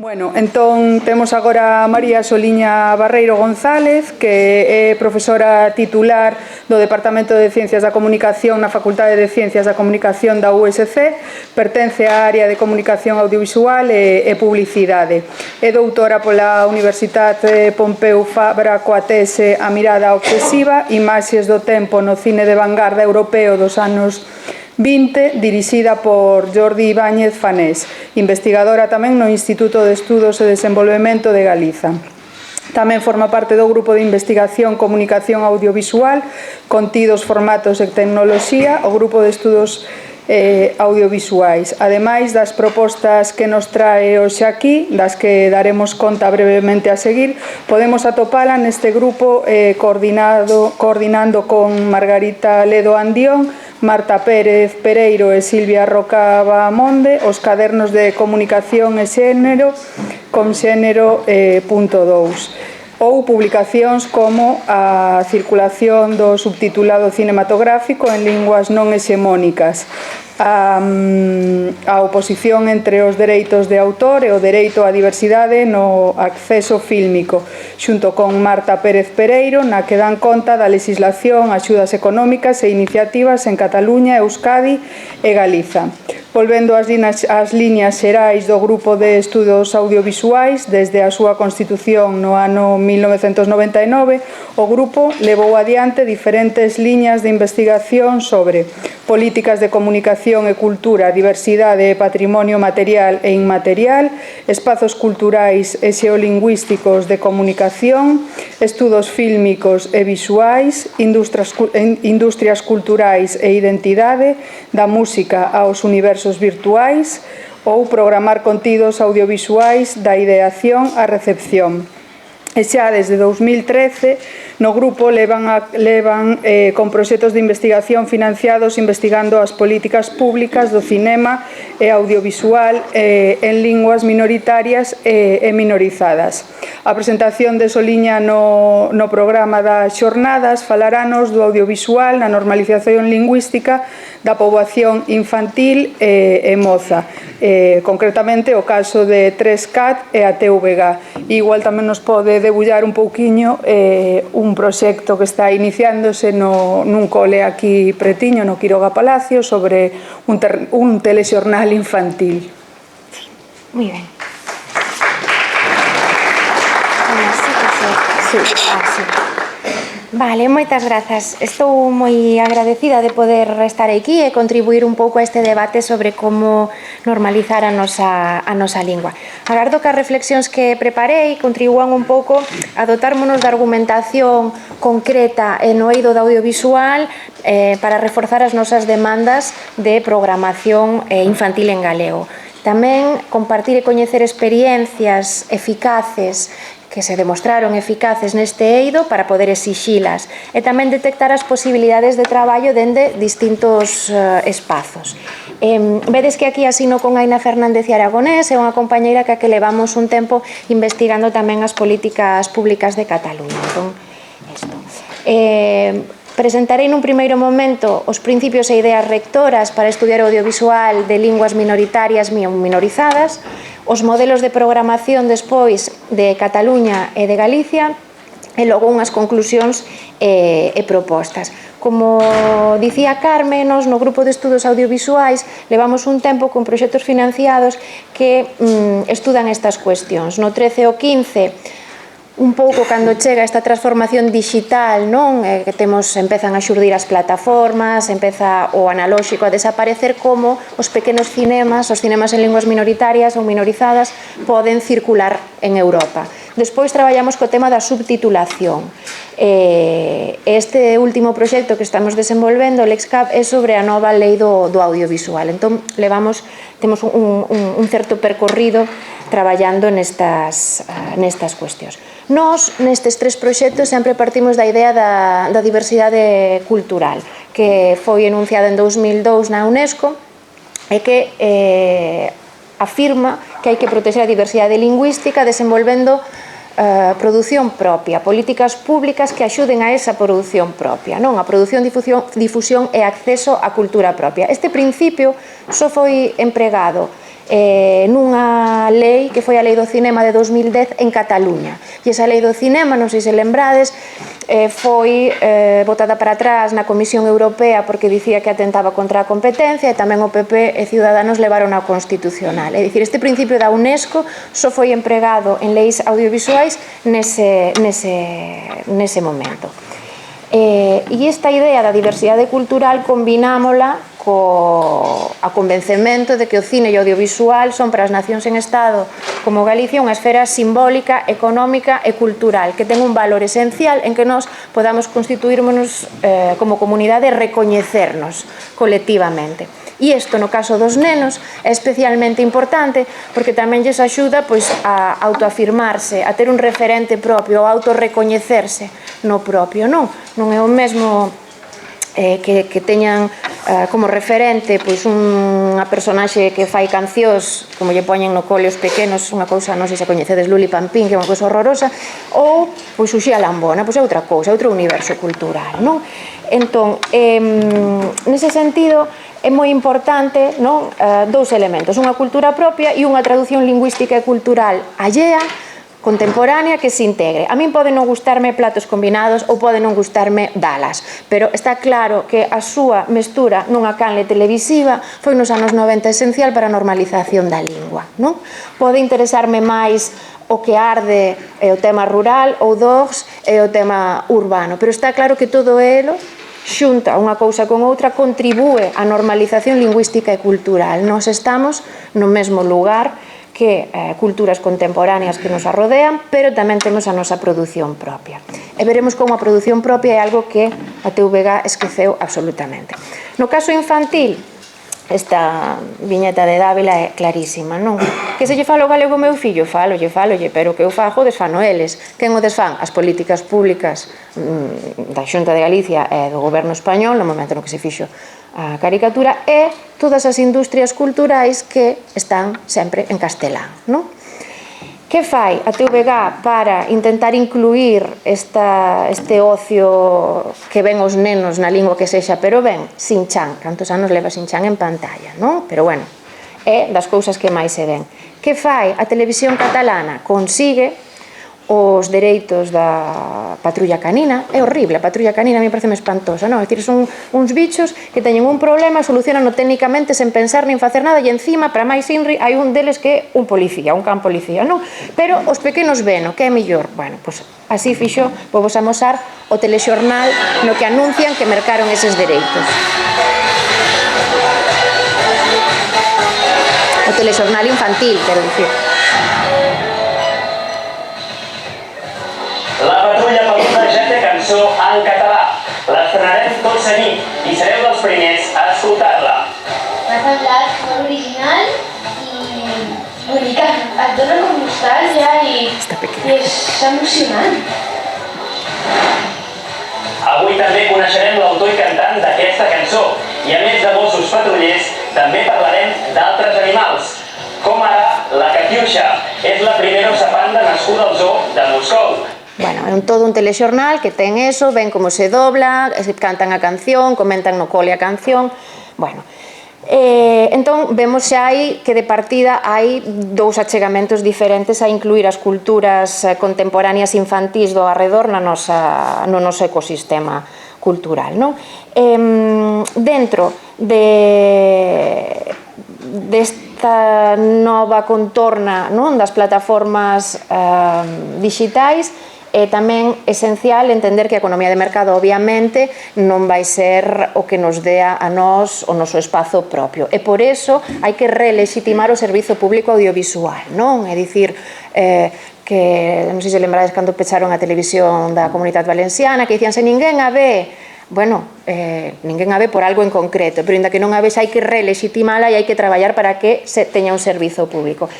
Bueno, entón temos agora a María Soliña Barreiro González, que é profesora titular do Departamento de Ciencias da Comunicación na Facultade de Ciencias da Comunicación da USC, pertence á área de Comunicación Audiovisual e Publicidade. É doutora pola Universidade Pompeu Fabra coa tese A mirada obsesiva, imaxes do tempo no cine de vanguarda europeo dos anos 20, dirixida por Jordi Ibáñez Fanés, investigadora tamén no Instituto de Estudos e Desenvolvemento de Galiza. Tamén forma parte do grupo de investigación Comunicación Audiovisual, Contidos, Formatos e Tecnoloxía, o grupo de estudos audiovisuais. Ademais das propostas que nos trae hoxe aquí, das que daremos conta brevemente a seguir, podemos atopala neste grupo coordinando con Margarita Ledo Andión, Marta Pérez Pereiro e Silvia Roca Bahamonde os cadernos de comunicación e xénero con xénero.2 ou publicacións como a circulación do subtitulado cinematográfico en linguas non hexemónicas, a oposición entre os dereitos de autor e o dereito á diversidade no acceso fílmico, xunto con Marta Pérez Pereiro, na que dan conta da legislación, axudas económicas e iniciativas en Cataluña, Euskadi e Galiza. Volvendo ás liñas xerais do Grupo de Estudos Audiovisuais, desde a súa constitución no ano 1999, o grupo levou adiante diferentes liñas de investigación sobre políticas de comunicación e cultura, diversidade e patrimonio material e inmaterial, espazos culturais e xeolingüísticos de comunicación, estudos fílmicos e visuais, industrias culturais e identidade, da música aos universos virtuais, ou programar contidos audiovisuais da ideación á recepción. E xa desde 2013 no grupo levan con proxectos de investigación financiados investigando as políticas públicas do cinema e audiovisual en linguas minoritarias e minorizadas. A presentación de Soliña no programa das xornadas falaranos do audiovisual na normalización lingüística da poboación infantil e moza, concretamente o caso de 3CAT e a TVG. Igual tamén nos pode debullar un pouquiño un proxecto que está iniciándose nun cole aquí pretiño, no Quiroga Palacio, sobre un telexornal infantil. Moi ben. Vale, moitas grazas. Estou moi agradecida de poder estar aquí e contribuir un pouco a este debate sobre como normalizar a nosa lingua. Agardo que as reflexións que preparei contribúan un pouco a dotármonos de argumentación concreta no eido do audiovisual para reforzar as nosas demandas de programación infantil en galego. Tamén compartir e coñecer experiencias eficaces que se demostraron eficaces neste eido para poder exixilas e tamén detectar as posibilidades de traballo dende distintos espazos. Vedes que aquí asino con Aina Fernández Aragonés, é unha compañeira que levamos un tempo investigando tamén as políticas públicas de Cataluña. Entón, presentarei nun primeiro momento os principios e ideas rectoras para estudiar audiovisual de linguas minoritarias e minorizadas, os modelos de programación despois de Cataluña e de Galicia e logo unhas conclusións e propostas. Como dicía Carme, nos no Grupo de Estudos Audiovisuais levamos un tempo con proxectos financiados que estudan estas cuestións. No 13 e o 15 un pouco cando chega esta transformación digital, non? Que empezan a xurdir as plataformas, empeza o analóxico a desaparecer, como os pequenos cinemas, os cinemas en linguas minoritarias ou minorizadas poden circular en Europa. Despois traballamos co tema da subtitulación. Este último proxecto que estamos desenvolvendo, o LexCap, é sobre a nova lei do audiovisual. Entón, temos un certo percorrido traballando nestas cuestións. Nós, nestes tres proxectos, sempre partimos da idea da diversidade cultural, que foi enunciada en 2002 na UNESCO e que afirma que hai que protexer a diversidade lingüística desenvolvendo produción propia, políticas públicas que axuden a esa produción propia, non? A produción, difusión e acceso á cultura propia. Este principio só foi empregado nunha lei que foi a Lei do Cinema de 2010 en Cataluña. E esa Lei do Cinema, non sei se lembrades, foi botada para atrás na Comisión Europea porque dicía que atentaba contra a competencia, e tamén o PP e Ciudadanos levaron ao Constitucional. É dicir, este principio da UNESCO só foi empregado en leis audiovisuais nese momento. E esta idea da diversidade cultural combinámola a convencemento de que o cine e o audiovisual son para as nacións en Estado como Galicia unha esfera simbólica, económica e cultural que ten un valor esencial en que nós podamos constituirnos como comunidade e recoñecernos colectivamente. E isto, no caso dos nenos, é especialmente importante porque tamén lles axuda a autoafirmarse, a ter un referente propio, a autorrecoñecerse no propio. Non é o mesmo que teñan como referente unha personaxe que fai cancións como lle poñen no cole os pequenos, unha cousa, non sei se coñecedes Luli Pampín, que é unha cousa horrorosa, ou Uxía Lambona, é outra cousa, outro universo cultural, non? Entón, nese sentido, é moi importante dous elementos, unha cultura propia e unha traducción lingüística e cultural allea, contemporánea, que se integre. A min pode non gustarme platos combinados ou pode non gustarme Dallas, pero está claro que a súa mestura nunha canle televisiva foi nos anos 90 esencial para a normalización da lingua. Pode interesarme máis o que arde é o tema rural ou Dogs é o tema urbano, pero está claro que todo elo xunta unha cousa con outra, contribúe á normalización lingüística e cultural. Nós estamos no mesmo lugar que culturas contemporáneas que nos arrodean, pero tamén temos a nosa produción propia. E veremos como a produción propia é algo que a TVG esqueceu absolutamente. No caso infantil, esta viñeta de Dávila é clarísima, non? Que se lle falo galego ao meu fillo? Falolle, pero que eu fago desfano eles. Quen o desfán? As políticas públicas da Xunta de Galicia e do goberno español, no momento no que se fixo a caricatura, e todas as industrias culturais que están sempre en castelán, non? Que fai a TVG para intentar incluir este ocio que ven os nenos na lingua que sexa, pero ben, Sin-chan, cantos anos leva Sin-chan en pantalla, non? Pero bueno, é das cousas que máis se ven. Que fai a televisión catalana? Consigue os dereitos da patrulla canina. É horrible, a patrulla canina a mí pareceme espantosa, non? É dicir, son uns bichos que teñen un problema, solucionano técnicamente sen pensar nin facer nada, e encima, para máis inri, hai un deles que é un policía, un can policía, non? Pero os pequenos veno, que é mellor? Bueno, pois así fixo, vou vos amosar o telexornal no que anuncian que mercaron eses dereitos. O telexornal infantil, quero dicir. La Patrulla Peluda ja té cançó en català. L'estrenarem tot seguit i sereu dels primers a escoltar-la. M'ha semblat molt original i bonica. Et dona com nostàlgia i és emocionant. Avui també coneixerem l'autor i cantant d'aquesta cançó i a més de gossos patrullers també parlarem d'altres animals, com ara la Catiuxa. És la primera osa panda nascuda al zoo de Moscou. Bueno, é todo un telexornal que ten eso, ven como se dobla, cantan a canción, comentan no cole a canción, bueno. Entón, vemos xa aí que de partida hai dous achegamentos diferentes a incluir as culturas contemporáneas infantís do arredor no noso ecosistema cultural, non? Dentro desta nova contorna das plataformas digitais, é tamén esencial entender que a economía de mercado obviamente non vai ser o que nos dea a nós o noso espazo propio, e por eso hai que relexitimar o servizo público audiovisual, non? É dicir, que non sei se lembrades cando pecharon a televisión da Comunidade Valenciana, que dicían se ninguén a ve, bueno, ninguén a ve por algo en concreto, pero ainda que non a ves hai que relexitimala e hai que traballar para que se teña un servizo público.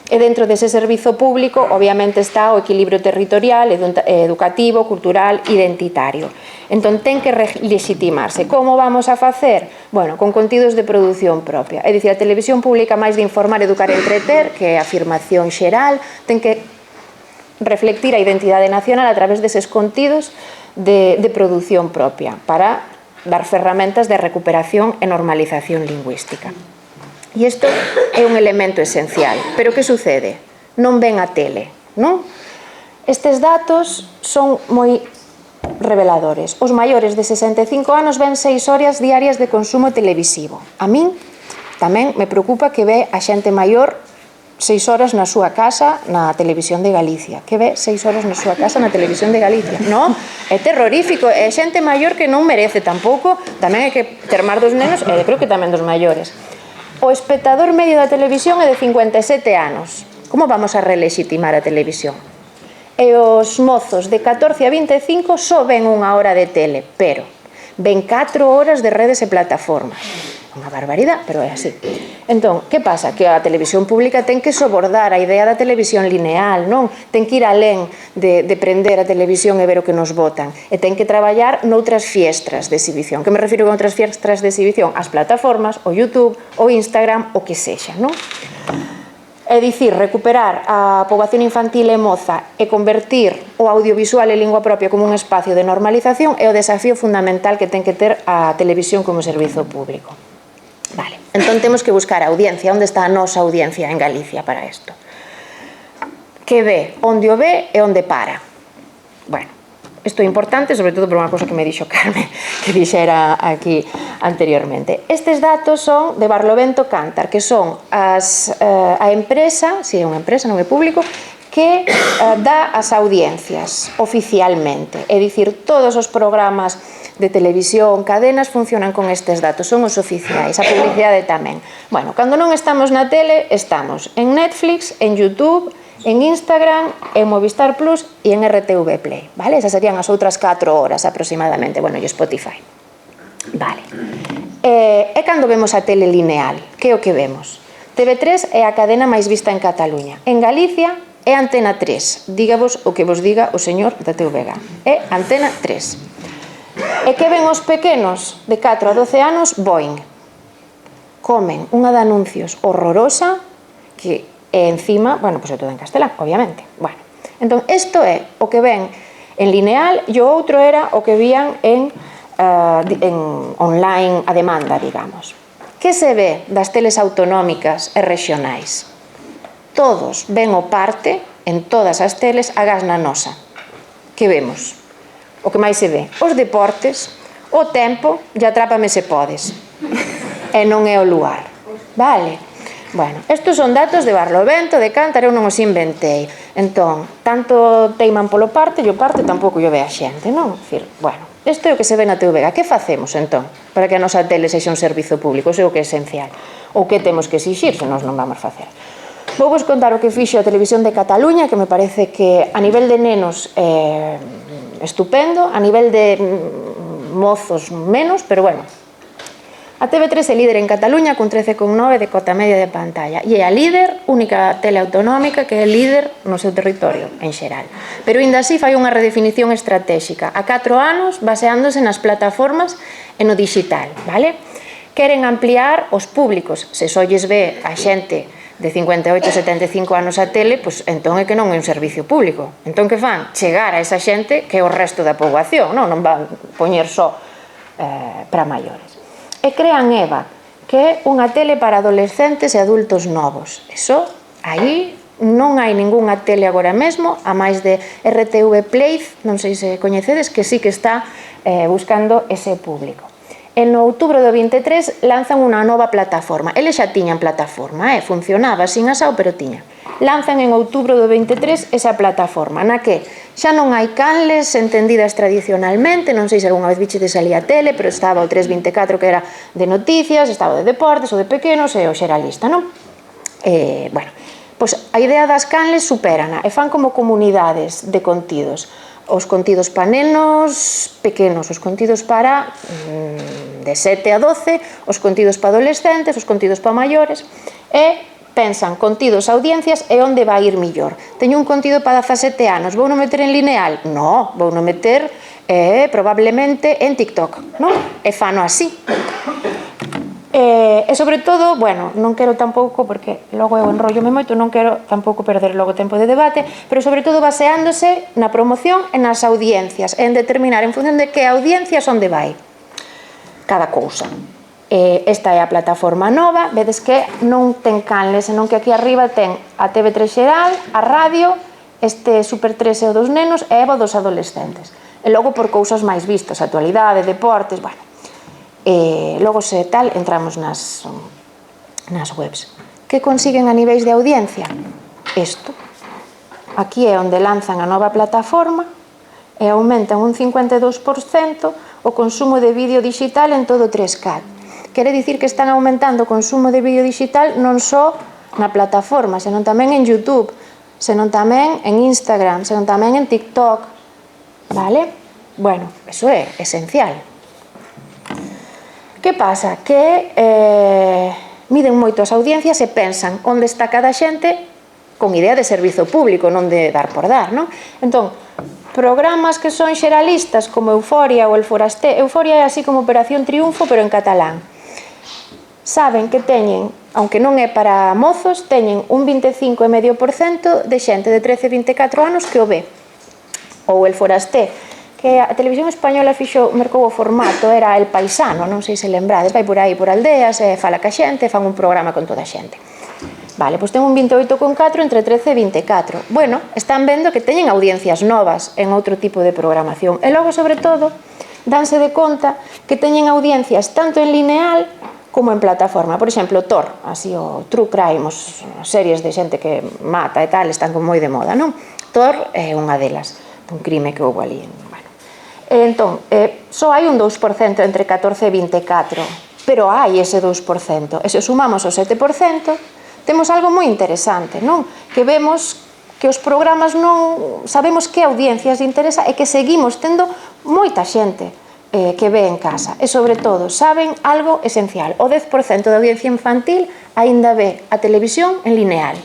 E dentro dese servizo público, obviamente, está o equilibrio territorial, educativo, cultural, identitario. Entón, ten que legitimarse. Como vamos a facer? Bueno, con contidos de produción propia. É dicir, a televisión pública, máis de informar, educar e entreter, que é a afirmación xeral, ten que reflectir a identidade nacional a través deses contidos de produción propia, para dar ferramentas de recuperación e normalización lingüística. E isto é un elemento esencial. Pero que sucede? Non ven a tele, non? Estes datos son moi reveladores. Os maiores de 65 anos ven 6 horas diarias de consumo televisivo. A min tamén me preocupa que ve a xente maior 6 horas na súa casa na Televisión de Galicia. Que ve 6 horas na súa casa na Televisión de Galicia. Non? É terrorífico. É xente maior que non merece tampouco. Tamén hai que termar dos nenos e creo que tamén dos maiores. O espectador medio da televisión é de 57 anos. Como vamos a relexitimar a televisión? E os mozos de 14 a 25 só ven unha hora de tele, pero ven 4 horas de redes e plataformas. Unha barbaridade, pero é así. Entón, que pasa? Que a televisión pública ten que sobordar a idea da televisión lineal, non? Ten que ir alén de prender a televisión e ver o que nos botan. E ten que traballar noutras fiestras de exhibición. Que me refiro con outras fiestras de exhibición? As plataformas, o YouTube, o Instagram, o que sexa, non? É dicir, recuperar a poboación infantil e moza e convertir o audiovisual e lingua propia como un espacio de normalización é o desafío fundamental que ten que ter a televisión como servizo público. Vale, entón temos que buscar a audiencia. Onde está a nosa audiencia en Galicia para isto? Que ve, onde o ve e onde para. Bueno, isto é importante, sobre todo por unha cosa que me dixo Carme, que dixera aquí anteriormente. Estes datos son de Barlovento Cántar, que son a empresa, si é unha empresa, non é público, que dá as audiencias oficialmente. É dicir, todos os programas de televisión, cadenas, funcionan con estes datos, son os oficiais, a publicidade tamén. Bueno, cando non estamos na tele, estamos en Netflix, en YouTube, en Instagram, en Movistar Plus e en RTV Play, vale? Esas serían as outras 4 horas aproximadamente, bueno, e Spotify. Vale. E cando vemos a tele lineal, que é o que vemos? TV3 é a cadena máis vista en Cataluña. En Galicia é Antena 3. Dígavos o que vos diga o señor da TVG. É Antena 3. E que ven os pequenos de 4 a 12 anos? Boing. Comen unha de anuncios horrorosa que é encima, bueno, pois é todo en castelán, obviamente. Bueno, entón, isto é o que ven en lineal e o outro era o que vían en online a demanda, digamos. Que se ve das teles autonómicas e regionais? Todos ven o parte, en todas as teles, agás na nosa. Que vemos? O que máis se ve? Os deportes, o tempo e Atrápame se podes. E non é o lugar. Vale? Bueno, estes son datos de Barlovento, de Cántar, eu non os inventei. Entón, tanto teiman polo parte e o parte tampouco yo ve a xente, non? Dicir, bueno, isto é o que se ve na TVG. Que facemos, entón, para que a nosa tele sexa un servizo público? Iso é o que é esencial. Ou que temos que exixir, se nós non vamos facer. Vou vos contar o que fixo a Televisión de Cataluña, que me parece que a nivel de nenos estupendo, a nivel de mozos menos, pero bueno. A TV3 é líder en Cataluña con 13,9 de cota media de pantalla e é a líder, única tele autonómica que é líder no seu territorio en xeral. Pero ainda así fai unha redefinición estratégica a 4 anos baseándose nas plataformas e no digital, vale? Queren ampliar os públicos, se só lles ve a xente de 58 a 75 anos a tele, pois entón é que non é un servicio público. Entón que fan? Chegar a esa xente que é o resto da poboación, non van poñer só para maiores. E crean EVA, que é unha tele para adolescentes e adultos novos. Eso, aí non hai ningunha tele agora mesmo, a máis de RTV Play, non sei se coñecedes, que sí que está buscando ese público. En outubro do 23 lanzan unha nova plataforma. Eles xa tiñan plataforma, funcionaba sin asao, pero tiña. Lanzan en outubro do 23 esa plataforma, na que xa non hai canles entendidas tradicionalmente, non sei se algunha vez biche de salía a tele, pero estaba o 324 que era de noticias, estaba de deportes, o de pequenos e o xeralista, non? Bueno, pois a idea das canles superana e fan como comunidades de contidos. Os contidos para nenos pequenos, os contidos para de 7 a 12, os contidos para adolescentes, os contidos para maiores, e pensan contidos, audiencias e onde vai ir millor. Teño un contido para 17 anos, vou non meter en lineal? No, vou non meter probablemente en TikTok, non? E fano así. E sobre todo, bueno, non quero tampouco, porque logo eu enrollome moito, non quero tampouco perder logo tempo de debate, pero sobre todo baseándose na promoción e nas audiencias, en determinar en función de que audiencias onde vai cada cousa. Esta é a plataforma nova, vedes que non ten canles, senón que aquí arriba ten a TV3 xeral, a radio, este Super 3 é o dos nenos e Eva dos adolescentes. E logo por cousas máis vistas, actualidade, deportes, bueno. Logo se tal, entramos nas webs. Que consiguen a niveis de audiencia? Isto. Aquí é onde lanzan a nova plataforma e aumentan un 52% o consumo de vídeo digital en todo 3K. Quere dicir que están aumentando o consumo de vídeo digital non só na plataforma, senón tamén en YouTube, senón tamén en Instagram, senón tamén en TikTok, vale? Bueno, eso é esencial. Que pasa? Que miden moito as audiencias e pensan onde está cada xente con idea de servizo público, non de dar por dar, non? Entón, programas que son xeralistas como Euforia ou El Forastero, Euforia é así como Operación Triunfo, pero en catalán. Saben que teñen, aunque non é para mozos, teñen un 25,5% de xente de 13-24 anos que o ve. Ou El Forastero, que a televisión española mercou o formato, era El Paisano, non sei se lembrades, vai por aí por aldeas, fala ca xente, fan un programa con toda a xente. Vale, pois ten un 28,4 entre 13 e 24. Bueno, están vendo que teñen audiencias novas en outro tipo de programación. E logo, sobre todo, danse de conta que teñen audiencias tanto en lineal como en plataforma. Por exemplo, Thor, así o True Crime, as series de xente que mata e tal, están moi de moda, non? Thor é unha delas, un crime que houve ali. Entón, só hai un 2% entre 14 e 24, pero hai ese 2%. E se sumamos o 7%, temos algo moi interesante, non? Que vemos que os programas non sabemos que audiencias interesa e que seguimos tendo moita xente que ve en casa. E, sobre todo, saben algo esencial. O 10% da audiencia infantil aínda ve a televisión en lineal.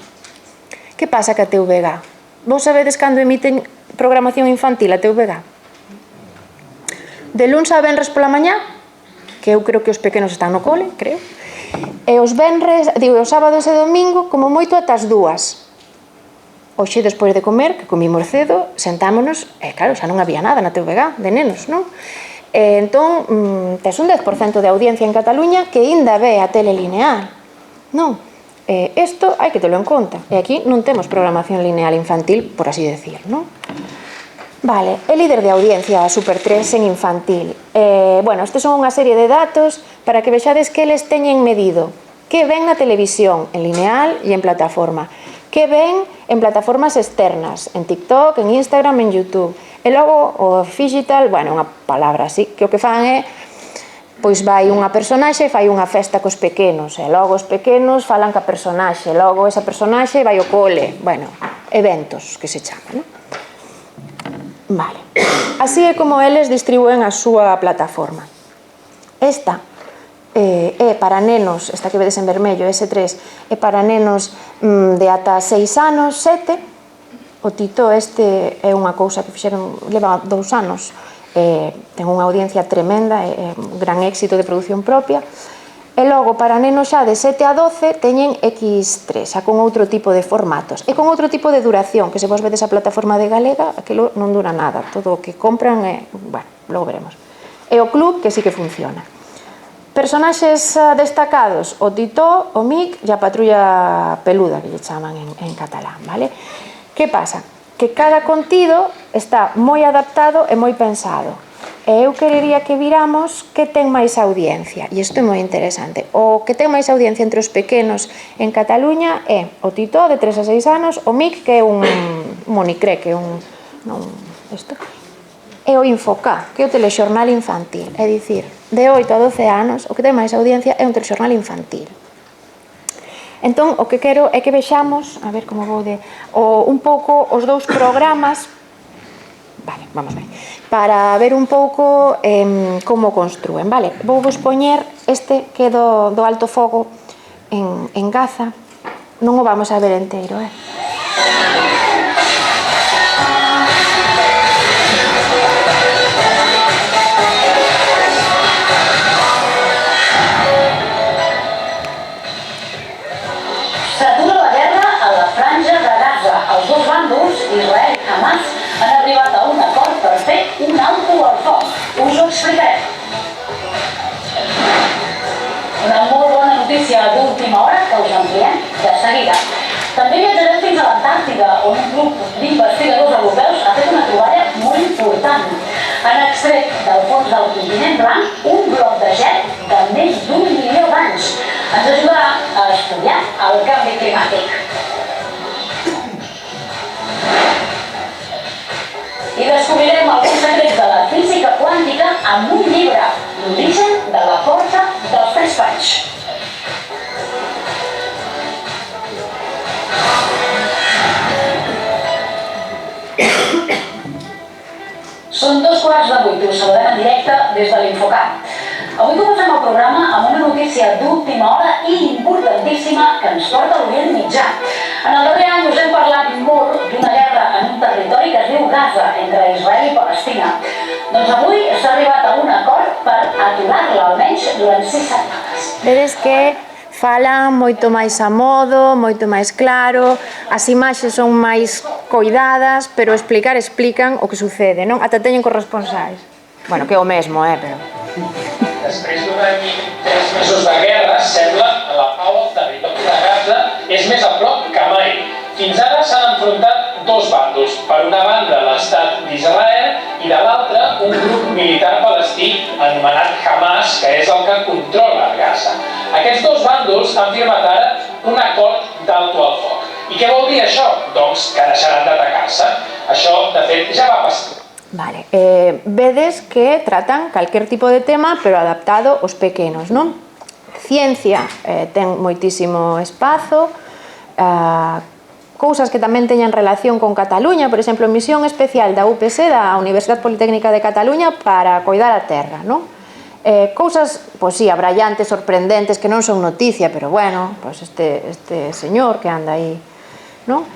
Que pasa ca TVG? Vos sabedes cando emiten programación infantil a TVG? De luns a venres pola mañá, que eu creo que os pequenos están no cole, creo, e os sábados e domingo, como moito ata as 2. Hoxe, despois de comer, que comimos cedo, sentámonos, e claro, xa non había nada na TVG de nenos, non? Entón, tes un 10% de audiencia en Cataluña que ainda ve a tele lineal, non? Isto hai que telo en conta, e aquí non temos programación lineal infantil, por así decir, non? Vale, é líder de audiencia a Super 3 en infantil. Bueno, estes son unha serie de datos para que vexades que eles teñen medido que ven na televisión, en lineal e en plataforma, que ven en plataformas externas, en TikTok, en Instagram, en YouTube. E logo o digital, bueno, unha palabra así, que o que fan é, pois vai unha personaxe e fai unha festa cos pequenos, e logo os pequenos falan ca personaxe, logo esa personaxe vai ao cole, bueno, eventos que se chaman, non? Vale, así é como eles distribúen a súa plataforma. Esta é para nenos, esta que vedes en vermello, S3, é para nenos de ata 6 anos, 7. O Tito este é unha cousa que fixeron, leva 2 anos, ten unha audiencia tremenda, é un gran éxito de produción propia. E logo, para nenos xa de 7 a 12, teñen X3, xa con outro tipo de formatos. E con outro tipo de duración, que se vos vedes a plataforma de Galega, aquilo non dura nada. Todo o que compran é, bueno, logo veremos. E o club, que sí que funciona. Personaxes destacados, o Tito, o Mic e a patrulla peluda, que lle chaman en catalán, vale? Que pasa? Que cada contido está moi adaptado e moi pensado. E eu querería que viramos que ten máis audiencia, e isto é moi interesante. O que ten máis audiencia entre os pequenos en Cataluña é o Tito, de 3 a 6 anos, o Mic, que é un monicre, que é un... e o Infocá, que é o telexornal infantil. É dicir, de 8 a 12 anos, o que ten máis audiencia é un telexornal infantil. Entón, o que quero é que vexamos, a ver como vou de... un pouco os dous programas, vale, vamos ver, para ver un pouco como construen, vale? Vou vos poñer este que é do Alto Fogo en Gaza, non o vamos a ver enteiro, S'atura la guerra a la franja de Gaza. Els dos bàndols, Israel i Hamas, han arribat a un acord per fer un alto al foc. Us ho explicarem. Caire. També viatjarem fins a l'Antàrtida, on un grup d'investigadors europeus ha fet una troballa molt important. Han extret del fons del continent blanc un bloc de gel de més d'1 milió d'anys. Ens ajudarà a estudiar el canvi climàtic. I descobrirem alguns secrets de la física quàntica amb un llibre, L'origen de la força dels tres panys. Són 2:15, us saludem en directe des de l'Infocat. Avui comencem el programa amb una notícia d'última hora i importantíssima que ens porta a l'Orient Mitjà. En el darrer any us hem parlat molt d'una guerra en un territori que es diu Gaza, entre Israel i Palestina. Doncs avui s'ha arribat a un acord per aturar-la almenys durant 6 setmanes. Vedes que fala moito máis a modo, moito máis claro, as imaxes son máis coidadas, pero explican o que sucede, non? Ata teñen corresponsais. Bueno, que é o mesmo, pero... Després d'un any i 3 mesos de guerra, sembla que la pau al territori de Gaza és més a prop que mai. Fins ara s'han enfrontat dos bàndols. Per una banda, l'estat d'Israel, i de l'altra, un grup militar palestí anomenat Hamas, que és el que controla Gaza. Aquests dos bàndols han firmat ara un acord d'alto al foc. I què vol dir això? Doncs que deixaran d'atacar-se. Això, de fet, ja va passar. Vale, vedes que tratan calquer tipo de tema, pero adaptado aos pequenos, non? Ciencia ten moitísimo espazo, cousas que tamén teñan relación con Cataluña, por exemplo, misión especial da UPC, da Universidade Politécnica de Cataluña, para coidar a terra, non? Cousas, pois sí, abrallantes, sorprendentes, que non son noticia, pero bueno, pois este señor que anda aí, non?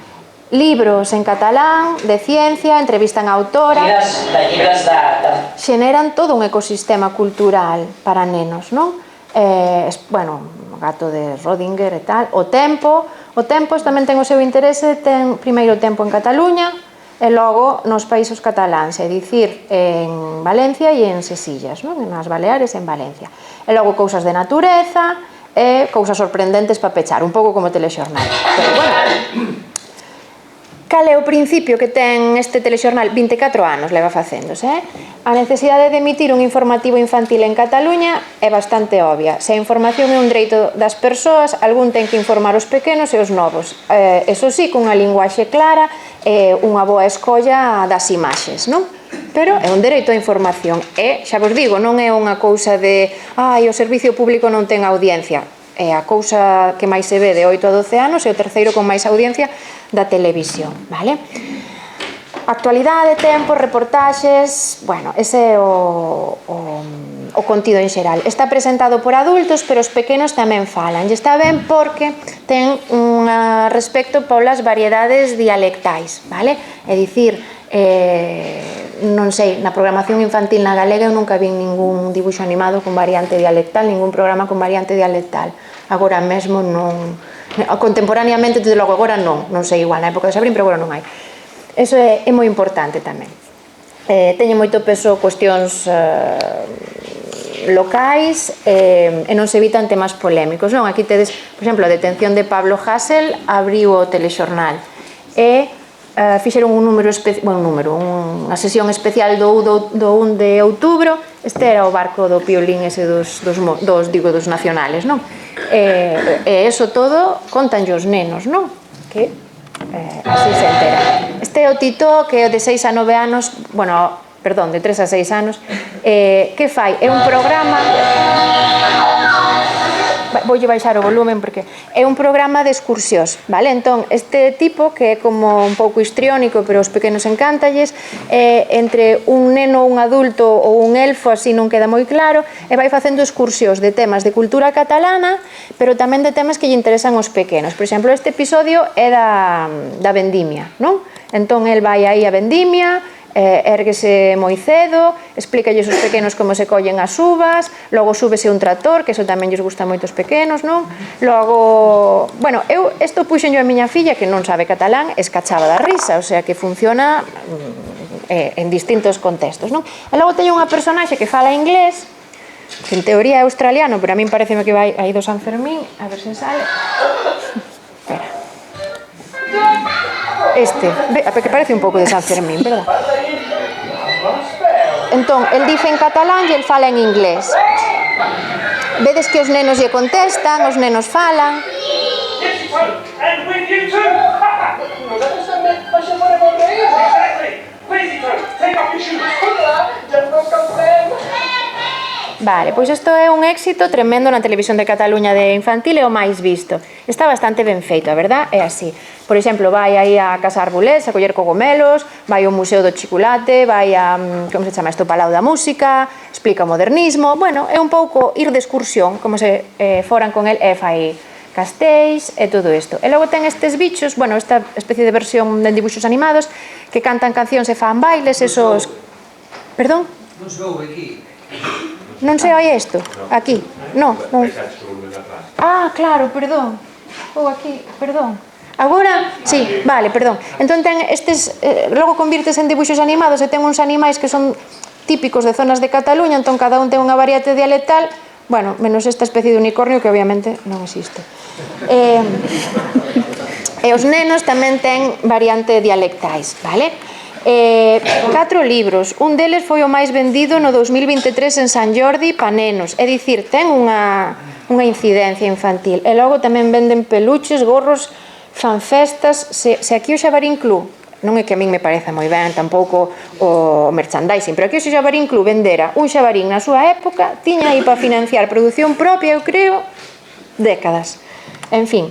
Libros en catalán, de ciencia, entrevistan a autoras, xeneran todo un ecosistema cultural para nenos, non? Bueno, o gato de Rodinger e tal. O Tempo tamén ten o seu interese, ten primeiro Tempo en Cataluña e logo nos países cataláns, é dicir, en Valencia e en Sesillas, non? Nas Baleares e en Valencia. E logo cousas de natureza e cousas sorprendentes para pechar, un pouco como telexornal. Pero bueno, cal é o principio que ten este telexornal? 24 anos leva facéndose, A necesidade de emitir un informativo infantil en Cataluña é bastante obvia. Se a información é un dereito das persoas, algún ten que informar os pequenos e os novos. Eso sí, cunha linguaxe clara e unha boa escolla das imaxes, non? Pero é un dereito á información. E, xa vos digo, non é unha cousa de o servicio público non ten audiencia. É a cousa que máis se ve de 8 a 12 anos e o terceiro con máis audiencia da televisión, vale? Actualidade, tempo, reportaxes, bueno, ese é o contido en xeral. Está presentado por adultos, pero os pequenos tamén falan. E está ben porque ten un respecto polas variedades dialectais, vale? É dicir, non sei, na programación infantil na galega eu nunca vi ningún dibuixo animado con variante dialectal, ningún programa con variante dialectal. Agora mesmo non, contemporaneamente, desde logo agora non sei igual, na época de Sabrín, pero agora non hai. Eso é moi importante tamén. Teñen moito peso cuestións locais e non se evitan temas polémicos, non? Aquí tedes, por exemplo, a detención de Pablo Hasél abriu o telexornal e fixeron unha sesión especial do 1 de outubro. Este era o barco do Piolín, ese dos nacionales, non? E eso todo contanlle os nenos, non? Que así se entera. Este é o Tito, que é de 6 a 9 anos, bueno, perdón, de 3 a 6 anos, que fai? É un programa... Voulle baixar o volumen porque é un programa de excursións, vale? Entón, este tipo, que é como un pouco histriónico, pero os pequenos encántalles, entre un neno, un adulto ou un elfo, así non queda moi claro, e vai facendo excursións de temas de cultura catalana, pero tamén de temas que lle interesan aos pequenos. Por exemplo, este episodio é da vendimia, non? Entón, el vai aí a vendimia, érguese moi cedo, explícalles os pequenos como se collen as uvas, logo súbese un tractor, que eso tamén lles gusta moito aos pequenos, non? Logo, bueno, eu isto puxenlle a miña filla, que non sabe catalán, escachaba da risa, o sea que funciona en distintos contextos, non? E logo teño unha personaxe que fala inglés, que en teoría é australiano, pero a min pareceme que vai aí do San Fermín, a ver se sale. Espera. Este, que parece un pouco de San Fermín, verdad? Entón, el dice en catalán e el fala en inglés. Vedes que os nenos lle contestan, os nenos falan. And with you too! Nosaltres també baixem fora pel rei. Exactly! Please, Ethan, take off your shoes. Ja no campem. Vale, pois isto é un éxito tremendo na televisión de Cataluña de infantil, é o máis visto. Está bastante ben feito, a verdad? É así. Por exemplo, vai aí a Casa Arbulés a coller cogomelos, vai ao Museo do Chocolate, vai a, como se chama isto, Palau da Música, explica o modernismo. Bueno, é un pouco ir de excursión, como se foran con el e fai castells e todo isto. E logo ten estes bichos, bueno, esta especie de versión de dibuixos animados que cantan cancións e fan bailes, esos... Perdón? Non se ouve aquí. Non se oi isto? Aquí? Non. Ah, claro, perdón. Ou aquí, perdón. Agora, sí, vale, perdón. Entón ten estes, logo convirtes en dibuixos animados e ten uns animais que son típicos de zonas de Cataluña, entón cada un ten unha variante dialectal, bueno, menos esta especie de unicornio que obviamente non existe. E os nenos tamén ten variante dialectais, vale? 4 libros, un deles foi o máis vendido no 2023 en San Jordi pa nenos, é dicir, ten unha incidencia infantil. E logo tamén venden peluches, gorros, fan festas. Se aquí o Xabarín Club, non é que a min me pareza moi ben tampouco o merchandising, pero aquí o Xabarín Club vendera un xabarín na súa época, tiña aí para financiar produción propia, eu creo, décadas. En fin.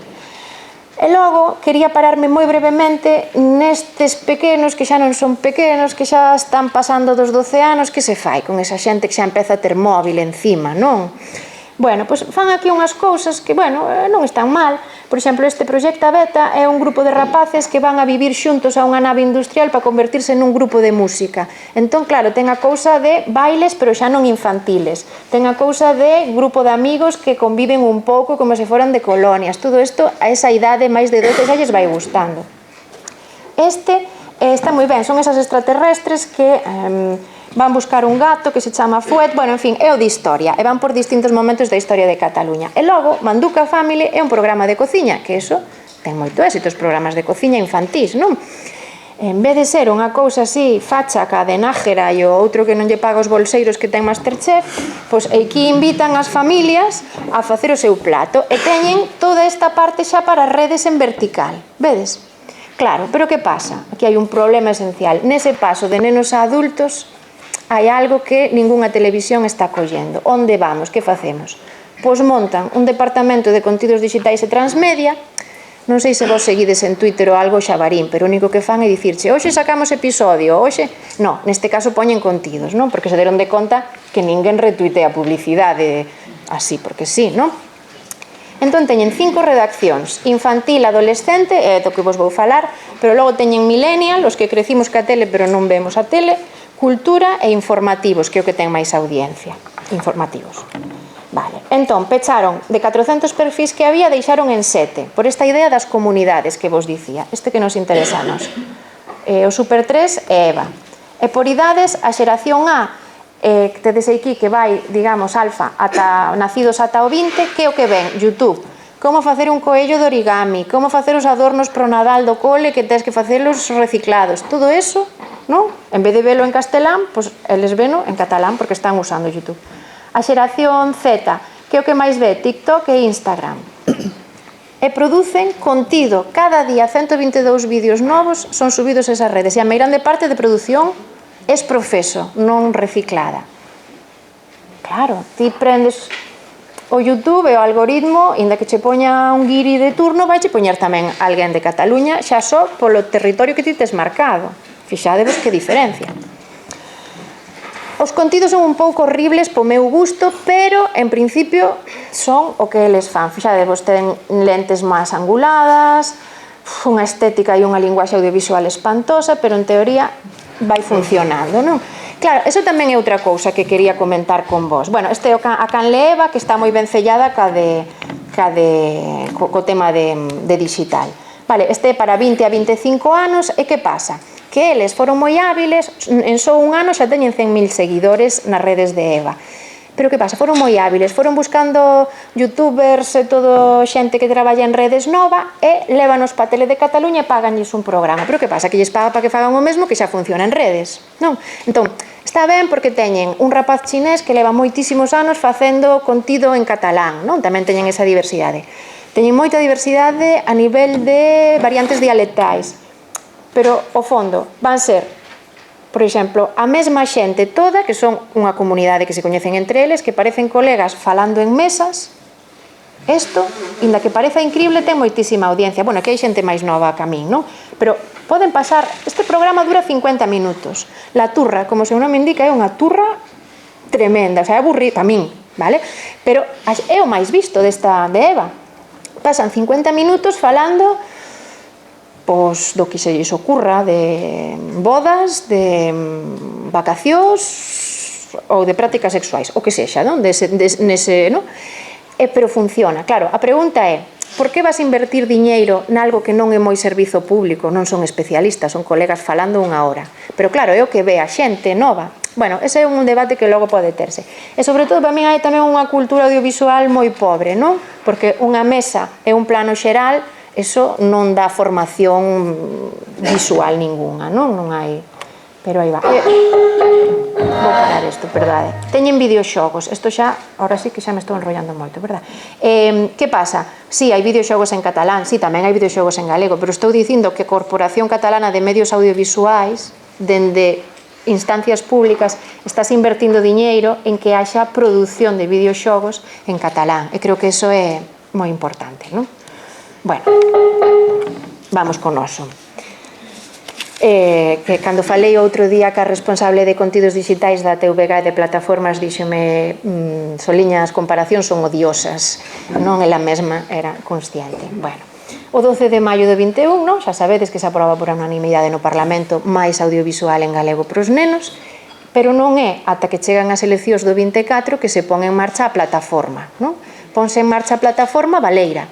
E logo, quería pararme moi brevemente nestes pequenos que xa non son pequenos, que xa están pasando dos 12 anos, que se fai con esa xente que xa empeza a ter móvil encima, non? Bueno, pois fan aquí unhas cousas que, bueno, non están mal. Por exemplo, este Proxecta Beta é un grupo de rapaces que van a vivir xuntos a unha nave industrial para convertirse nun grupo de música. Entón, claro, ten a cousa de bailes, pero xa non infantiles. Ten a cousa de grupo de amigos que conviven un pouco como se foran de colonias. Todo isto, a esa idade máis de 12 xa lles vai gustando. Este está moi ben, son esas extraterrestres que... van buscar un gato que se chama Fuet, bueno, en fin, é o de historia, e van por distintos momentos da historia de Cataluña. E logo, Manduca Family é un programa de cociña, que eso ten moito éxito, os programas de cociña infantís, non? En vez de ser unha cousa así, facha, ca de Nájera e o outro que non lle paga os bolseiros que ten Masterchef, pois aquí invitan as familias a facer o seu plato, e teñen toda esta parte xa para redes en vertical, vedes? Claro, pero que pasa? Aquí hai un problema esencial. Nese paso de nenos a adultos, hai algo que ningunha televisión está collendo. Onde vamos? Que facemos? Pois montan un departamento de contidos digitais e transmedia. Non sei se vos seguides en Twitter ou algo Xabarín, pero o único que fan é dicirche hoxe sacamos episodio, hoxe... No, neste caso poñen contidos, non? Porque se deron de conta que ninguén retuitea publicidade así, porque sí, non? Entón teñen 5 redaccións, infantil, adolescente, é do que vos vou falar, pero logo teñen millennial, os que crecimos ca tele pero non vemos a tele, cultura e informativos, que é o que ten máis audiencia. Informativos. Vale. Entón, pecharon de 400 perfis que había, deixaron en 7, por esta idea das comunidades que vos dicía, este que nos interesa a nos. O Super 3 e EVA. E por idades, a xeración A, que tedes aquí que vai, digamos, alfa, nacidos ata o 20, que é o que ven? YouTube. Como facer un coello de origami, como facer os adornos pro Nadal do cole, que tens que facelos reciclados. Todo eso, non? En vez de velo en castelán, pois eles veno en catalán porque están usando YouTube. A xeración Z, que é o que máis ve, TikTok e Instagram. E producen contido. Cada día 122 vídeos novos son subidos a esas redes. E a meirande parte de produción es profeso, non reciclada. Claro, ti prendes o YouTube e o algoritmo, inda que che poña un guiri de turno, vai che poñer tamén alguén de Cataluña, xa só polo territorio que ti tes marcado. Fixadevos que diferencia. Os contidos son un pouco horribles po meu gusto, pero en principio son o que eles fan. Fixadevos, ten lentes máis anguladas, unha estética e unha linguaxe audiovisual espantosa, pero en teoría vai funcionando, non? Claro, eso tamén é outra cousa que quería comentar con vos. Bueno, este é a canle Eva, que está moi ben sellada co tema de digital. Vale, este é para 20 a 25 anos, e que pasa? Que eles foron moi hábiles, en só un ano xa teñen 100.000 seguidores nas redes de Eva. Pero que pasa? Foron moi hábiles, foron buscando youtubers e todo xente que traballa en redes nova e lévanos pa Tele de Cataluña e paganlles un programa. Pero que pasa? Que lles paga para que fagan o mesmo que xa funciona en redes, non? Entón, está ben porque teñen un rapaz chinés que leva moitísimos anos facendo contido en catalán, non? Tamén teñen esa diversidade. Teñen moita diversidade a nivel de variantes dialectais, pero, ao fondo, van ser, por exemplo, a mesma xente toda, que son unha comunidade que se coñecen entre eles, que parecen colegas falando en mesas. Isto, inda que pareza increíble, ten moitísima audiencia. Bueno, aquí hai xente máis nova que a min, non? Pero poden pasar, este programa dura 50 minutos. La turra, como se o nome indica, é unha turra tremenda, o sea, é aburrido, a min, vale? Pero é o máis visto de Eva. Pasan 50 minutos falando pois do que se lles ocurra, de bodas, de vacacións ou de prácticas sexuais, o que sexa, non? Pero funciona. Claro, a pregunta é, por que vas invertir diñeiro nalgo que non é moi servizo público? Non son especialistas, son colegas falando unha hora. Pero claro, é o que ve a xente nova. Bueno, ese é un debate que logo pode terse. E sobre todo, para mí, hai tamén unha cultura audiovisual moi pobre, non? Porque unha mesa e un plano xeral, eso non dá formación visual ninguna, non? Non hai... Pero aí va. Vou parar isto, perdade. Teñen videoxogos. Isto xa, ahora sí que xa me estou enrollando moito, verdad? Que pasa? Sí, hai videoxogos en catalán, sí, tamén hai videoxogos en galego, pero estou dicindo que a Corporación Catalana de Medios Audiovisuais, dende instancias públicas, estás invertindo diñeiro en que haxa produción de videoxogos en catalán. E creo que iso é moi importante, non? Bueno, vamos con oso. Que cando falei outro día ca responsable de contidos digitais da TVG e de plataformas díxome Soliña, as comparacións son odiosas, non ela mesma era consciente. Bueno, o 12 de maio do 21, non? Xa sabedes que se aproba por unanimidade no Parlamento máis audiovisual en galego para os nenos, pero non é ata que chegan as eleccións do 24 que se pon en marcha a plataforma, non? Ponse en marcha a plataforma Baleira.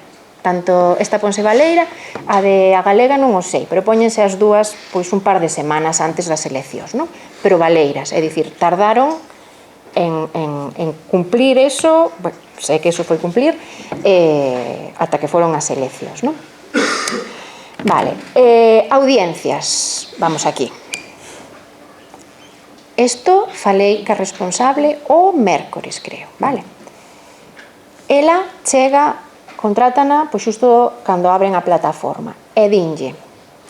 Tanto esta ponse Baleira, a galega non o sei, pero póñense as dúas pois un par de semanas antes das eleccións, non? Pero baleiras, é dicir, tardaron en cumplir eso, bueno, sei que eso foi cumplir, ata que foron as eleccións, non? Vale, audiencias, vamos aquí. Isto falei ca responsable o mércores, creo, vale? Ela chega... Contrátana, pois xusto cando abren a plataforma. E dinlle,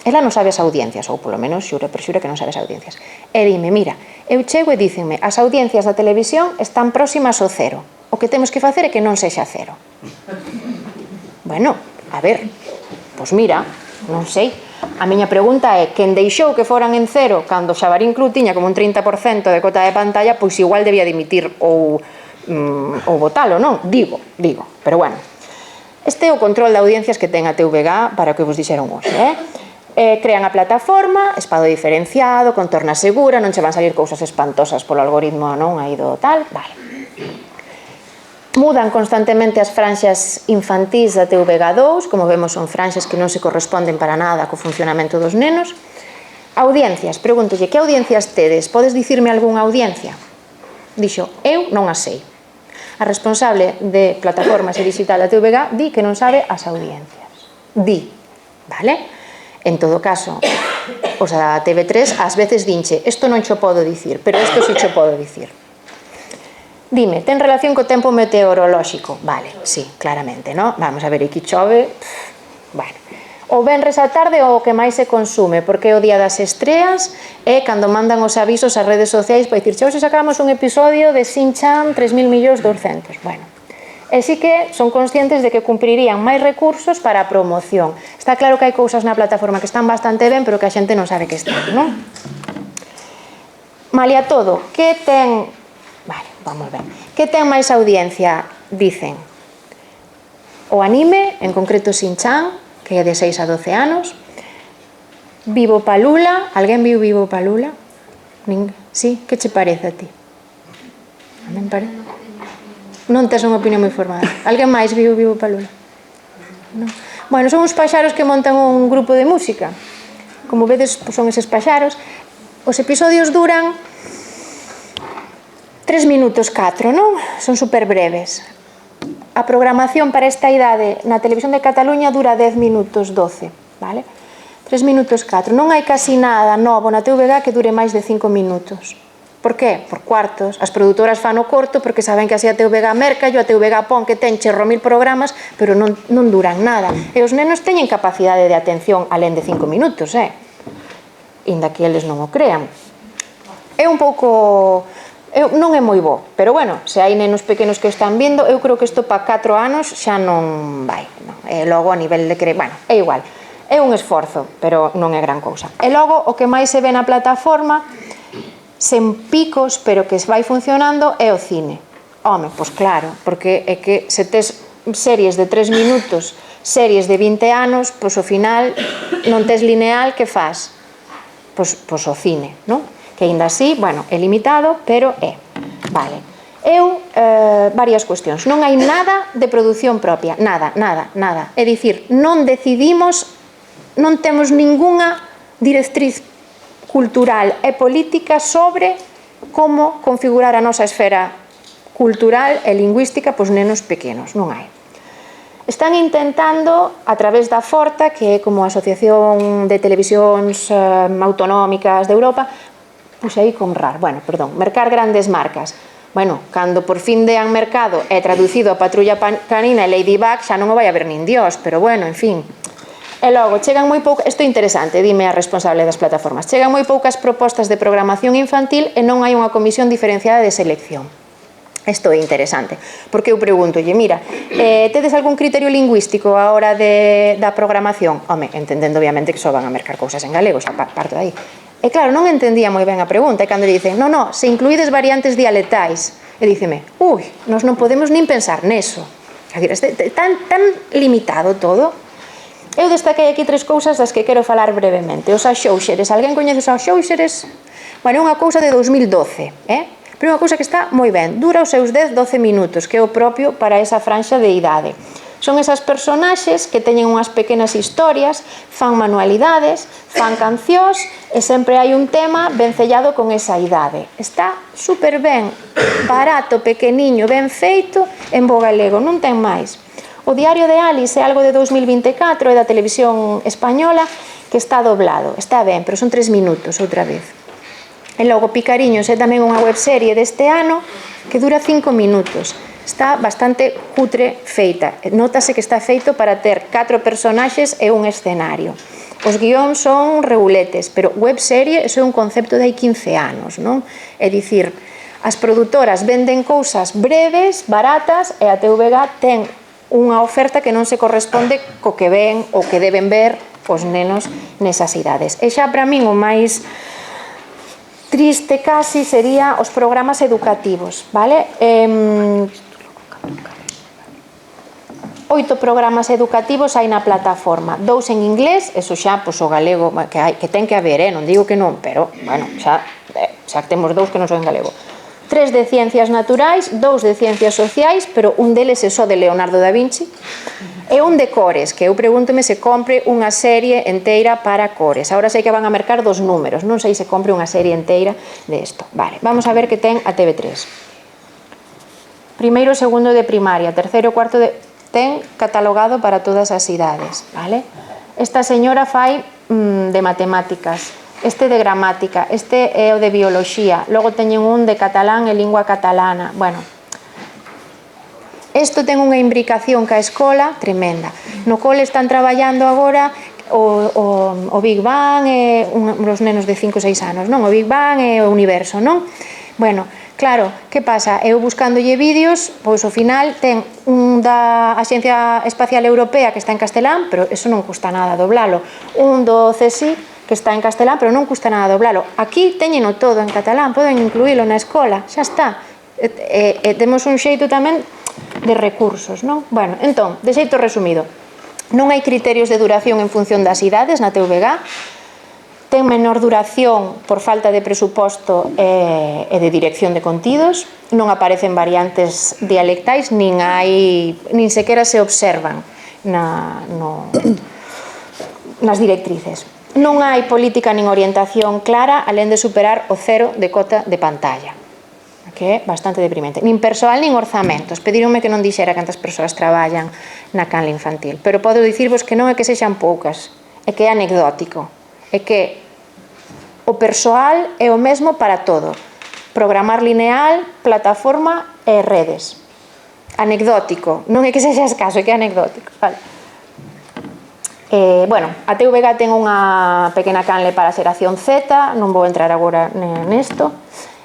ela non sabe as audiencias, ou polo menos xura que non sabe as audiencias. E dime, mira, eu chego e dícenme, as audiencias da televisión están próximas ao cero. O que temos que facer é que non sexa cero. Bueno, a ver, pois mira, non sei. A miña pregunta é, quen deixou que foran en cero cando Xabarín Club tiña como un 30% de cota de pantalla, pois igual debía dimitir ou votalo, non? Digo, pero bueno. Este é o control de audiencias que ten a TVG para o que vos dixeron hoxe, crean a plataforma, espado diferenciado, contorna segura, non che van salir cousas espantosas polo algoritmo, non, aí do tal, vale. Mudan constantemente as franxas infantís da TVG2, como vemos son franxas que non se corresponden para nada co funcionamento dos nenos. Audiencias, pregúntolle, que audiencias tedes? Podes dicirme algunha audiencia? Dixo, eu non a sei. A responsable de plataformas e digital da TVG di que non sabe as audiencias. Di, vale? En todo caso, os da TV3 ás veces dinche, isto non xo podo dicir, pero isto si xo podo dicir. Dime, ten relación co tempo meteorolóxico? Vale, sí, claramente, non? Vamos a ver, aquí chove, bueno. O venres á tarde o que máis se consume, porque é o día das estreas e cando mandan os avisos ás redes sociais para dicir, hoxe sacamos un episodio de Shin-chan 3.200.000. Bueno, e sí que son conscientes de que cumprirían máis recursos para a promoción. Está claro que hai cousas na plataforma que están bastante ben, pero que a xente non sabe que están, non? Malia todo, que ten... Vale, vamos ver. Que ten máis audiencia? Dicen o anime, en concreto Shin-chan, que é de 6 a 12 anos. Vivo Palula, alguén viu Vivo Palula? Sí, que che parece a ti? A mí me parece. Non tes unha opinión moi formada. Alguén máis viu Vivo Palula? Non. Bueno, son uns paxaros que montan un grupo de música. Como vedes, son eses paxaros. Os episodios duran 3 minutos 4, non? Son super breves. A programación para esta idade na Televisión de Cataluña dura 10 minutos 12, vale? 3 minutos 4. Non hai casi nada novo na TVG que dure máis de 5 minutos. Por qué? Por cuartos. As produtoras fan o corto porque saben que así a TVG merca e a TVG pon que ten cherro 1000 programas, pero non duran nada. E os nenos teñen capacidade de atención alén de 5 minutos, inda que eles non o crean. É un pouco... non é moi bo, pero bueno, se hai nenos pequenos que o están vendo, eu creo que isto para 4 anos xa non vai. E logo a nivel de bueno, é igual. É un esforzo, pero non é gran cousa. E logo o que máis se ve na plataforma, sen picos, pero que vai funcionando, é o cine. Home, pois claro, porque é que se tes series de 3 minutos, series de 20 anos, pois ao final non tes lineal, que faz? Pois o cine, non? Que aínda así, bueno, é limitado, pero é. Vale. Varias cuestións. Non hai nada de produción propia. Nada. É dicir, non decidimos, non temos ningunha directriz cultural e política sobre como configurar a nosa esfera cultural e lingüística pos nenos pequenos. Non hai. Están intentando, a través da Forta, que é como a Asociación de Televisións Autonómicas de Europa, mercar grandes marcas. Bueno, cando por fin dean mercado e traducido a Patrulla Canina e Ladybug, xa non o vai haber nin Dios, pero bueno, en fin. E logo, chegan moi poucas, isto é interesante, dime a responsable das plataformas, chegan moi poucas propostas de programación infantil e non hai unha comisión diferenciada de selección. Isto é interesante, porque eu preguntolle, mira, tedes algún criterio lingüístico a hora da programación? Home, entendendo obviamente que só van a mercar cousas en galego, xa parto de aí. E claro, non entendía moi ben a pregunta, e cando dicen, non, se incluídes variantes dialectais, e díceme, nós non podemos nin pensar neso. Tan limitado todo. Eu destaquei aquí 3 cousas das que quero falar brevemente. Os axóuxeres, alguén coñece os axóuxeres? Bueno, é unha cousa de 2012, pero é unha cousa que está moi ben, dura os seus 10-12 minutos, que é o propio para esa franxa de idade. Son esas personaxes que teñen unhas pequenas historias, fan manualidades, fan cancións e sempre hai un tema vencellado con esa idade. Está super ben, barato, pequeniño, ben feito, en bo galego, non ten máis. O Diario de Alice é algo de 2024, é da televisión española, que está doblado. Está ben, pero son 3 minutos outra vez. E logo Picariños é tamén unha webserie deste ano que dura 5 minutos. Está bastante cutre feita. Nótase que está feito para ter 4 personaxes e un escenario. Os guións son reguletes, pero webserie é un concepto de hai 15 anos, non? É dicir, as produtoras venden cousas breves, baratas, e a TVG ten unha oferta que non se corresponde co que ven ou que deben ver os nenos nesas idades. E xa para min o máis triste casi sería os programas educativos, vale? 8 programas educativos hai na plataforma, 2 en inglés, eso xa, o galego, que ten que haber, non digo que non, pero, bueno, xa temos 2 que non son en galego. 3 de ciencias naturais, 2 de ciencias sociais, pero un deles é só de Leonardo da Vinci, e un de cores, que eu pregúntome se compre unha serie enteira para cores. Agora sei que van a mercar 2 números, non sei se compre unha serie enteira de isto. Vale, vamos a ver que ten a TV3. Primeiro e segundo de primaria, terceiro e cuarto ten catalogado para todas as idades, vale? Esta señora fai de matemáticas, este de gramática, este é o de bioloxía, logo teñen un de catalán e lingua catalana, bueno. Isto ten unha imbricación ca escola tremenda. No cole están traballando agora o Big Bang e os nenos de 5 ou 6 anos, non? O Big Bang e o universo, non? Bueno, claro, que pasa? Eu buscándolle vídeos, pois ao final ten un da Axencia Espacial Europea que está en castelán, pero eso non custa nada doblalo. Un do CSIC que está en castelán, pero non custa nada doblalo. Aquí teñeno todo en catalán, poden incluílo na escola, xa está. E temos un xeito tamén de recursos, non? Bueno, entón, de xeito resumido, non hai criterios de duración en función das idades na TVG, ten menor duración por falta de presuposto e de dirección de contidos, non aparecen variantes dialectais, nin sequera se observan nas directrices. Non hai política nin orientación clara, alén de superar o 0 de cota de pantalla. que é bastante deprimente. Nin persoal nin orzamentos. Pedironme que non dixera cantas persoas traballan na canle infantil, pero podo dicirvos que non é que sexan poucas, é que é anecdótico, é que o persoal é o mesmo para todo: programar lineal, plataforma e redes. Anecdótico, non é que sexa escaso, é que é anecdótico, vale. Bueno, a TVG ten unha pequena canle para a xeración Z, non vou entrar agora nesto.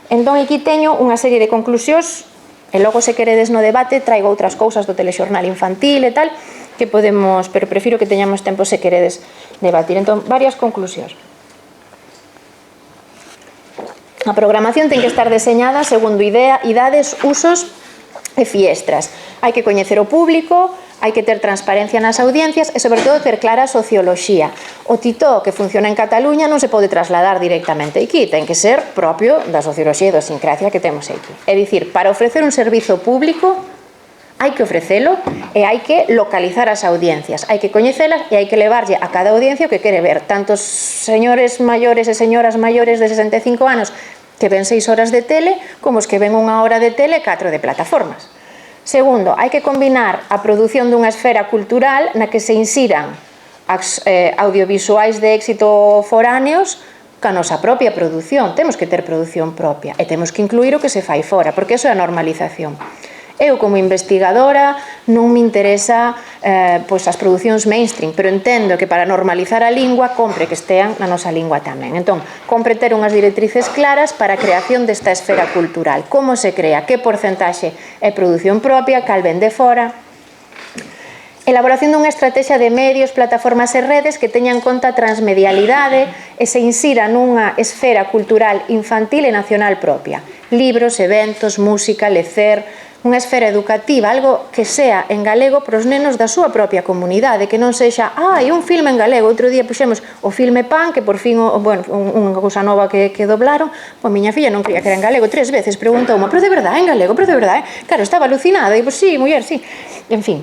Entón, aquí teño unha serie de conclusións, e logo, se queredes no debate, traigo outras cousas do telexornal infantil e tal, que podemos, pero prefiro que teñamos tempo se queredes debatir. Entón, varias conclusións. A programación ten que estar deseñada segundo idades, usos e fiestras. Hai que coñecer o público, hai que ter transparencia nas audiencias e, sobre todo, ter clara a socioloxía. O TikTok que funciona en Cataluña non se pode trasladar directamente aquí, ten que ser propio da socioloxía e da idiosincrasia que temos aquí. É dicir, para ofrecer un servizo público hai que ofrecelo e hai que localizar as audiencias, hai que coñecelas e hai que levarlle a cada audiencia o que quere ver. Tantos señores maiores e señoras maiores de 65 anos que ven 6 horas de tele, como os que ven unha hora de tele e 4 de plataformas. Segundo, hai que combinar a produción dunha esfera cultural na que se insiran audiovisuais de éxito foráneos ca nosa propia produción. Temos que ter produción propia e temos que incluir o que se fai fora, porque iso é a normalización. Eu, como investigadora, non me interesa as producións mainstream, pero entendo que para normalizar a lingua compre que estean na nosa lingua tamén. Entón, compre ter unhas directrices claras para a creación desta esfera cultural. Como se crea? Que porcentaxe é produción propia? Cal ven de fora? Elaboración dunha estrategia de medios, plataformas e redes que teña en conta a transmedialidade e se insira nunha esfera cultural infantil e nacional propia. Libros, eventos, música, lecer, unha esfera educativa, algo que sea en galego para os nenos da súa propia comunidade, que non sexa, un filme en galego. Outro día puxemos o filme Pan, que por fin, unha cousa nova que doblaron, miña filla non creía que era en galego, 3 veces preguntou-me, pero de verdade, en galego, pero de verdade? Claro, estaba alucinada, e sí, muller, sí. En fin,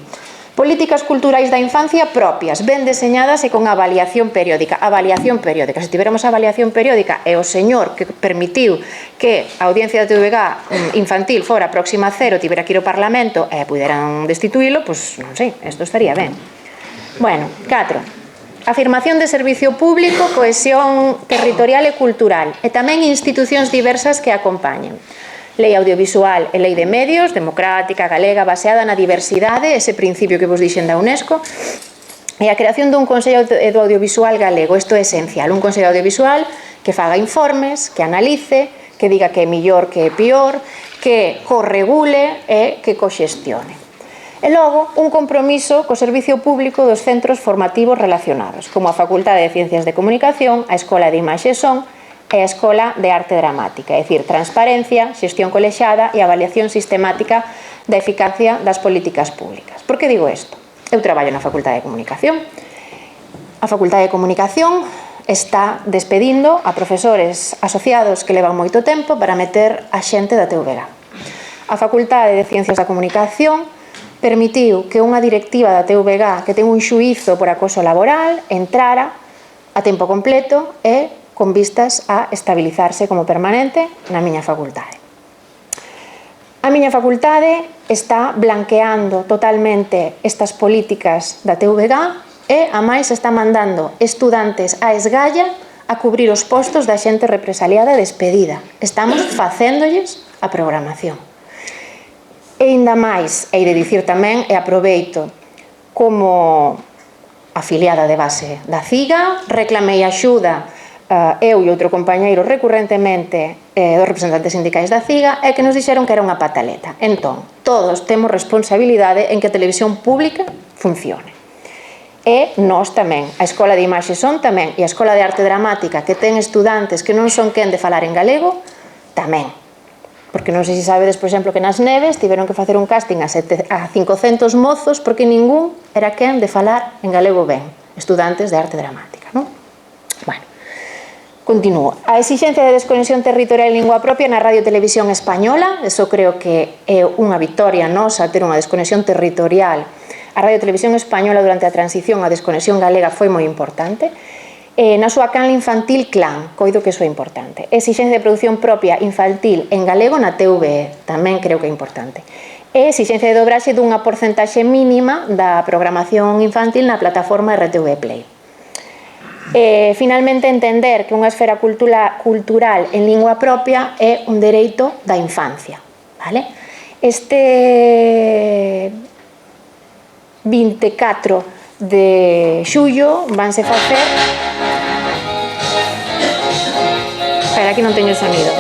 políticas culturais da infancia propias, ben deseñadas e con avaliación periódica. Avaliación periódica. Se tiveramos avaliación periódica e o señor que permitiu que a audiencia da TVG infantil fora próxima a cero, tivera que ir ao Parlamento e puderan destituílo, pois non sei, isto estaría ben. Bueno, 4. Afirmación de servicio público, cohesión territorial e cultural e tamén institucións diversas que acompañen. Lei audiovisual e lei de medios, democrática, galega, baseada na diversidade, ese principio que vos dixen da UNESCO, e a creación dun Consello do Audiovisual galego. Isto é esencial, un Consello Audiovisual que faga informes, que analice, que diga que é millor, que é pior, que corregule e que coxestione. E logo, un compromiso co servicio público dos centros formativos relacionados, como a Facultade de Ciencias de Comunicación, a Escola de Imaxe e Son, e a Escola de Arte Dramática, é dicir, transparencia, xestión colexada e avaliación sistemática da eficacia das políticas públicas. Por que digo isto? Eu traballo na Facultade de Comunicación. A Facultade de Comunicación está despedindo a profesores asociados que levan moito tempo para meter a xente da TVG. A Facultade de Ciencias da Comunicación permitiu que unha directiva da TVG que ten un xuízo por acoso laboral entrara a tempo completo e con vistas a estabilizarse como permanente na miña facultade. A miña facultade está blanqueando totalmente estas políticas da TVG e, a máis, está mandando estudantes a esgalla a cubrir os postos da xente represaliada e despedida. Estamos facéndolles a programación. E ainda máis, hei de dicir tamén, e aproveito, como afiliada de base da CIGA, reclamei axuda eu e outro compañeiro recurrentemente dos representantes sindicais da CIGA e que nos dixeron que era unha pataleta. Entón, todos temos responsabilidade en que a televisión pública funcione. E nós tamén, a Escola de Imaxe Son tamén e a Escola de Arte Dramática que ten estudantes que non son quen de falar en galego, tamén. Porque non sei se sabedes, por exemplo, que nas Neves tiveron que facer un casting a 500 mozos porque ningún era quen de falar en galego ben. Estudantes de Arte Dramática, non? Bueno. Continuo. A exigencia de desconexión territorial e lingua propia na Radio Televisión Española, eso creo que é unha victoria nosa, ter unha desconexión territorial. A Radio Televisión Española durante a transición a desconexión galega foi moi importante. Na súa canle infantil Clan, coido que iso é importante. Exixencia de produción propia infantil en galego na TVE, tamén creo que é importante. E exixencia de dobraxe dunha porcentaxe mínima da programación infantil na plataforma RTV Play. Finalmente, entender que unha esfera cultural en lingua propia é un dereito da infancia. Este 24 de xullo vanse facer... Espera, aquí non teño sonido.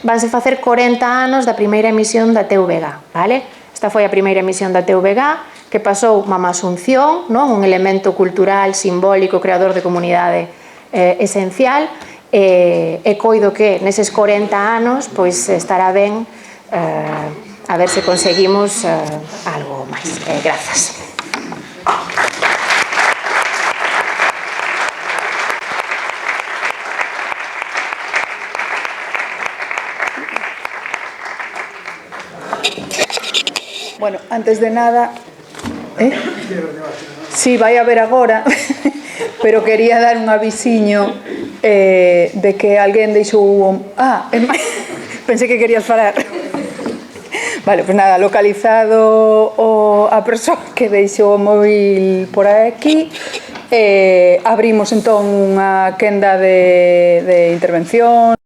Vanse facer 40 anos da primeira emisión da TVG, vale? Esta foi a primeira emisión da TVG que pasou Mamá Asunción, un elemento cultural, simbólico, creador de comunidade esencial, e coido que neses 40 anos estará ben a ver se conseguimos algo máis. Grazas. Bueno, antes de nada... Sí, vai haber agora, pero quería dar un avisiño de que alguén deixou... pensei que querías falar. Vale, pues nada, localizado a persoa que deixou o móvil por aquí, abrimos entón unha quenda de intervención,